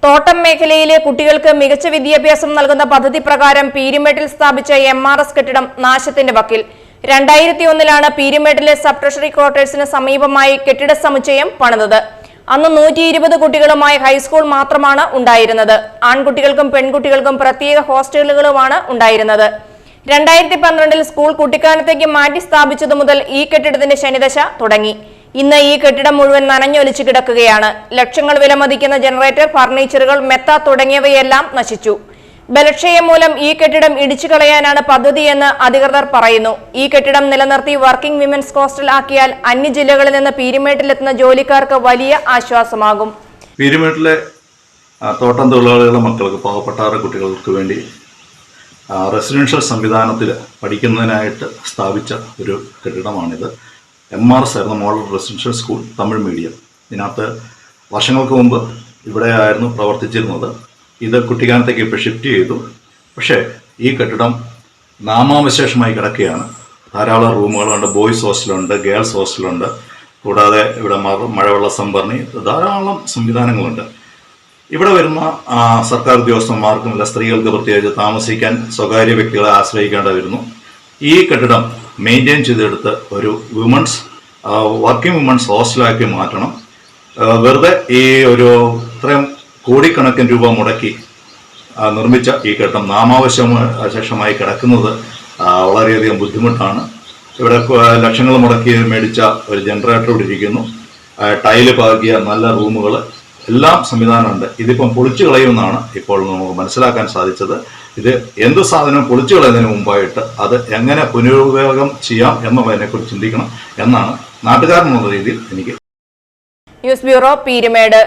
തോട്ടം മേഖലയിലെ കുട്ടികൾക്ക് മികച്ച വിദ്യാഭ്യാസം നൽകുന്ന പദ്ധതി പ്രകാരം പീരുമേട്ടിൽ സ്ഥാപിച്ച MRS കെട്ടിടം നാശത്തിന്റെ വക്കിൽ. 2001 പീരുമേട്ടിലെ സബ് ട്രഷറി ക്വാർട്ടേഴ്സിന് സമീപമായി കെട്ടിട സമുച്ചയം പണിതത്. അന്ന് 120 കുട്ടികളുമായി ഹൈസ്കൂൾ മാത്രമാണ് ഉണ്ടായിരുന്നത്. ആൺകുട്ടികൾക്കും പെൺകുട്ടികൾക്കും പ്രത്യേക ഹോസ്റ്റലുകളുമാണ് ഉണ്ടായിരുന്നത്. 2012 സ്കൂൾ കുട്ടിക്കാനത്തേക്ക് മാറ്റി സ്ഥാപിച്ചതു മുതൽ ഈ കെട്ടിടത്തിന്റെ ശനിദശ തുടങ്ങി. ഇന്ന് ഈ കെട്ടിടം മുഴുവൻ നനഞ്ഞൊലിച്ചു കിടക്കുകയാണ്. ലക്ഷങ്ങൾ വിലമതിക്കുന്ന ജനറേറ്റർ, ഫർണിച്ചറുകൾ, മെത്ത തുടങ്ങിയവയെല്ലാം നശിച്ചു. ബലക്ഷയം മൂലം ഈ കെട്ടിടം ഇടിച്ചു കളയാനാണ് പദ്ധതിയെന്ന് അധികൃതർ പറയുന്നു. ഈ കെട്ടിടം നിലനിർത്തി വർക്കിംഗ് വിമൻസ് ഹോസ്റ്റൽ ആക്കിയാൽ അന്യ ജില്ലകളിൽ നിന്ന് പീരുമേട്ടിലെത്തുന്ന ജോലിക്കാർക്ക് വലിയ ആശ്വാസമാകും. പീരുമേട്ടിലെ തോട്ടം തൊഴിലാളികളുടെ മക്കൾക്ക്, പാവപ്പെട്ട കുട്ടികൾക്ക് വേണ്ടി റെസിഡൻഷ്യൽ സംവിധാനത്തിൽ പഠിക്കുന്നതിനായിട്ട് സ്ഥാപിച്ച ഒരു കെട്ടിടമാണിത്. MRS ആയിരുന്നു, model residential school, Tamil medium. ഇതിനകത്ത് വർഷങ്ങൾക്ക് മുമ്പ് ഇവിടെയായിരുന്നു പ്രവർത്തിച്ചിരുന്നത്. ഇത് കുട്ടിക്കാനത്തേക്ക് ഇപ്പോൾ ഷിഫ്റ്റ് ചെയ്തു. പക്ഷേ ഈ കെട്ടിടം നാമാവശേഷമായി കിടക്കുകയാണ്. ധാരാളം റൂമുകളുണ്ട്, ബോയ്സ് ഹോസ്റ്റലുണ്ട്, ഗേൾസ് ഹോസ്റ്റലുണ്ട്. കൂടാതെ ഇവിടെ മഴവെള്ള സംഭരണി, ധാരാളം സംവിധാനങ്ങളുണ്ട്. ഇവിടെ വരുന്ന സർക്കാർ ഉദ്യോഗസ്ഥന്മാർക്കും അല്ല സ്ത്രീകൾക്ക് പ്രത്യേകിച്ച് താമസിക്കാൻ സ്വകാര്യ വ്യക്തികളെ ആശ്രയിക്കേണ്ടി വരുന്നു. ഈ കെട്ടിടം മെയിൻറ്റെയിൻ ചെയ്തെടുത്ത് ഒരു വർക്കിംഗ് വുമൻസ് ഹോസ്റ്റലാക്കി മാറ്റണം. വെറുതെ ഈ ഒരു ഇത്രയും കോടിക്കണക്കിന് രൂപ മുടക്കി നിർമ്മിച്ച ഈ കെട്ടിടം നാമാവശേഷമായി കിടക്കുന്നത് വളരെയധികം ബുദ്ധിമുട്ടാണ്. ഇവിടെ ലക്ഷങ്ങൾ മുടക്കി മേടിച്ച ഒരു ജനറേറ്റർ ഇവിടെ ഇരിക്കുന്നു. ടൈല് പാകിയ നല്ല റൂമുകൾ, എല്ലാം സംവിധാനമുണ്ട്. ഇതിപ്പം പൊളിച്ചു കളയുമെന്നാണ് ഇപ്പോൾ നമുക്ക് മനസ്സിലാക്കാൻ സാധിച്ചത്. ഇത് എന്ത് സാധനം പൊളിച്ചു കളയുന്നതിന് മുമ്പായിട്ട് അത് എങ്ങനെ പുനരുപയോഗം ചെയ്യാം എന്നുള്ളതിനെക്കുറിച്ച് ചിന്തിക്കണം എന്നാണ് നാട്ടുകാരനെന്നുള്ള രീതിയിൽ എനിക്ക്. News bureau, Peermade.